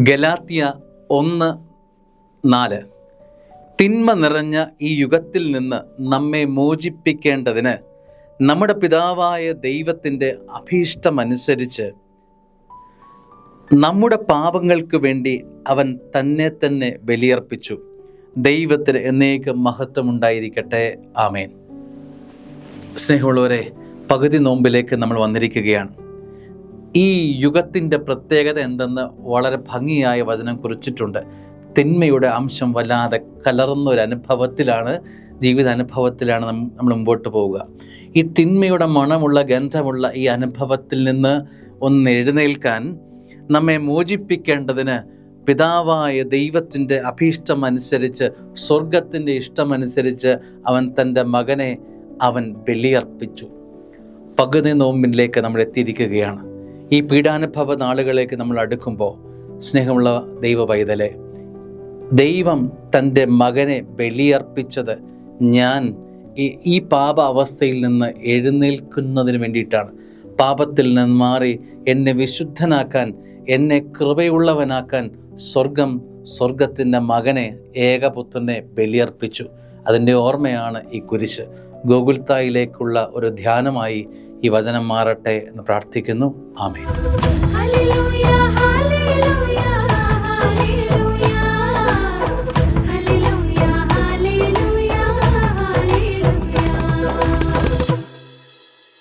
ഗലാത്യ 1:4. തിന്മ നിറഞ്ഞ ഈ യുഗത്തിൽ നിന്ന് നമ്മെ മോചിപ്പിക്കേണ്ടതിന് നമ്മുടെ പിതാവായ ദൈവത്തിൻ്റെ അഭീഷ്ടമനുസരിച്ച് നമ്മുടെ പാപങ്ങൾക്ക് വേണ്ടി അവൻ തന്നെ ബലിയർപ്പിച്ചു. ദൈവത്തിന് എന്നേക്കും മഹത്വമുണ്ടായിരിക്കട്ടെ. ആമേൻ. സ്നേഹമുള്ളവരെ, പകുതി നോമ്പിലേക്ക് നമ്മൾ വന്നിരിക്കുകയാണ്. ഈ യുഗത്തിൻ്റെ പ്രത്യേകത എന്തെന്ന് വളരെ ഭംഗിയായ വചനം കുറിച്ചിട്ടുണ്ട്. തിന്മയുടെ അംശം വല്ലാതെ കലർന്നൊരനുഭവത്തിലാണ്, ജീവിതാനുഭവത്തിലാണ് നമ്മൾ മുമ്പോട്ട് പോവുക. ഈ തിന്മയുടെ മണമുള്ള, ഗന്ധമുള്ള ഈ അനുഭവത്തിൽ നിന്ന് ഒന്ന് എഴുന്നേൽക്കാൻ, നമ്മെ മോചിപ്പിക്കേണ്ടതിന് പിതാവായ ദൈവത്തിൻ്റെ അഭീഷ്ടമനുസരിച്ച്, സ്വർഗത്തിൻ്റെ ഇഷ്ടമനുസരിച്ച് അവൻ തൻ്റെ മകനെ അവൻ ബലിയർപ്പിച്ചു. പകുതി നോമ്പിലേക്ക് നമ്മൾ എത്തിയിരിക്കുകയാണ്. ഈ പീഡാനുഭവ നാളുകളിലേക്ക് നമ്മൾ അടുക്കുമ്പോൾ, സ്നേഹമുള്ള ദൈവ പൈതലെ, ദൈവം തൻ്റെ മകനെ ബലിയർപ്പിച്ചത് ഞാൻ ഈ പാപ അവസ്ഥയിൽ നിന്ന് എഴുന്നേൽക്കുന്നതിന് വേണ്ടിയിട്ടാണ്. പാപത്തിൽ നിന്ന് മാറി എന്നെ വിശുദ്ധനാക്കാൻ, എന്നെ കൃപയുള്ളവനാക്കാൻ സ്വർഗത്തിൻ്റെ മകനെ, ഏകപുത്രനെ ബലിയർപ്പിച്ചു. അതിൻ്റെ ഓർമ്മയാണ് ഈ കുരിശ്. ഗോകുൽത്തായിലേക്കുള്ള ഒരു ധ്യാനമായി ഈ വചനം മാറട്ടെ എന്ന് പ്രാർത്ഥിക്കുന്നു. ആമേൻ.